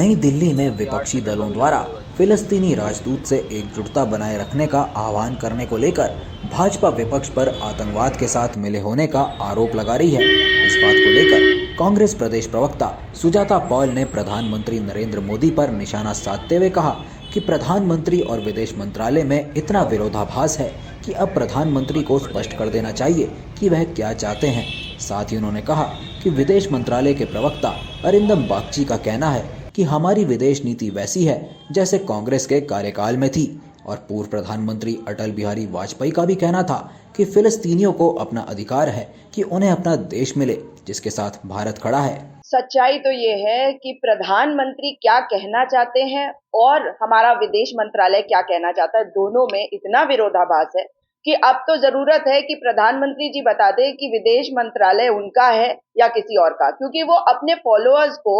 नई दिल्ली में विपक्षी दलों द्वारा फिलिस्तीनी राजदूत से एकजुटता बनाए रखने का आह्वान करने को लेकर भाजपा विपक्ष पर आतंकवाद के साथ मिले होने का आरोप लगा रही है। इस बात को लेकर कांग्रेस प्रदेश प्रवक्ता सुजाता पॉल ने प्रधानमंत्री नरेंद्र मोदी पर निशाना साधते हुए कहा कि प्रधानमंत्री और विदेश मंत्रालय में इतना विरोधाभास है कि अब प्रधानमंत्री को स्पष्ट कर देना चाहिए कि वह क्या चाहते हैं। साथ ही उन्होंने कहा कि विदेश मंत्रालय के प्रवक्ता अरिंदम बागची का कहना है कि हमारी विदेश नीति वैसी है जैसे कांग्रेस के कार्यकाल में थी, और पूर्व प्रधानमंत्री अटल बिहारी वाजपेयी का भी कहना था कि फिलिस्तीनियों को अपना अधिकार है कि उन्हें अपना देश मिले जिसके साथ भारत खड़ा है। सच्चाई तो ये है कि प्रधानमंत्री क्या कहना चाहते हैं और हमारा विदेश मंत्रालय क्या कहना चाहता है, दोनों में इतना विरोधाभास है कि अब तो जरूरत है कि प्रधानमंत्री जी बता दें कि विदेश मंत्रालय उनका है या किसी और का, क्योंकि वो अपने फॉलोअर्स को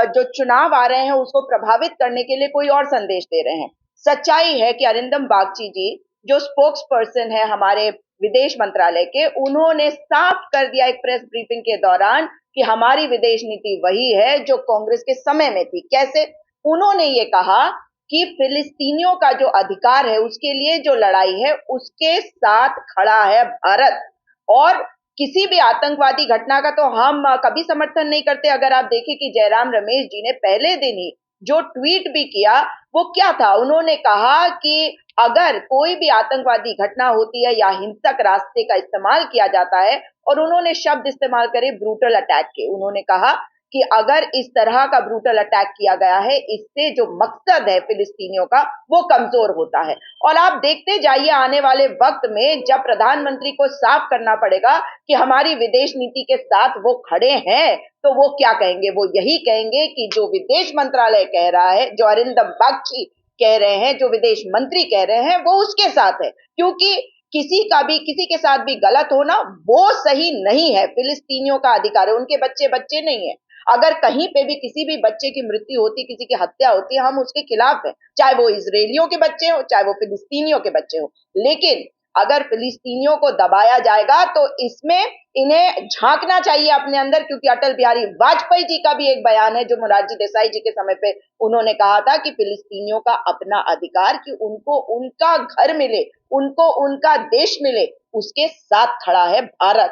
जो चुनाव आ रहे हैं उसको प्रभावित करने के लिए कोई और संदेश दे रहे हैं। सच्चाई है कि अरिंदम बागची जी जो स्पोक्स पर्सन है हमारे विदेश मंत्रालय के, उन्होंने साफ कर दिया एक प्रेस ब्रीफिंग के दौरान कि हमारी विदेश नीति वही है जो कांग्रेस के समय में थी। कैसे? उन्होंने ये कहा कि फिलिस्तीनियों का जो अधिकार है उसके लिए जो लड़ाई है उसके साथ खड़ा है भारत, और किसी भी आतंकवादी घटना का तो हम कभी समर्थन नहीं करते। अगर आप देखें कि जयराम रमेश जी ने पहले दिन ही जो ट्वीट भी किया वो क्या था, उन्होंने कहा कि अगर कोई भी आतंकवादी घटना होती है या हिंसक रास्ते का इस्तेमाल किया जाता है, और उन्होंने शब्द इस्तेमाल करे ब्रूटल अटैक के, उन्होंने कहा कि अगर इस तरह का ब्रूटल अटैक किया गया है इससे जो मकसद है फिलिस्तीनियों का वो कमजोर होता है। और आप देखते जाइए आने वाले वक्त में जब प्रधानमंत्री को साफ करना पड़ेगा कि हमारी विदेश नीति के साथ वो खड़े हैं तो वो क्या कहेंगे। वो यही कहेंगे कि जो विदेश मंत्रालय कह रहा है, जो अरिंदम बागची कह रहे हैं, जो विदेश मंत्री कह रहे हैं, वो उसके साथ है, क्योंकि किसी के साथ भी गलत होना वो सही नहीं है। फिलिस्तीनियों का अधिकार है, उनके बच्चे बच्चे नहीं है। अगर कहीं पे भी किसी भी बच्चे की मृत्यु होती, किसी की हत्या होती है, हम उसके खिलाफ हैं, चाहे वो इजरायलियों के बच्चे हो चाहे वो फिलिस्तीनियों के बच्चे हो। लेकिन अगर फिलिस्तीनियों को दबाया जाएगा तो इसमें इन्हें झांकना चाहिए अपने अंदर, क्योंकि अटल बिहारी वाजपेयी जी का भी एक बयान है जो मोरारजी देसाई जी के समय पे उन्होंने कहा था कि फिलिस्तीनियों का अपना अधिकार, कि उनको उनका घर मिले, उनको उनका देश मिले, उसके साथ खड़ा है भारत।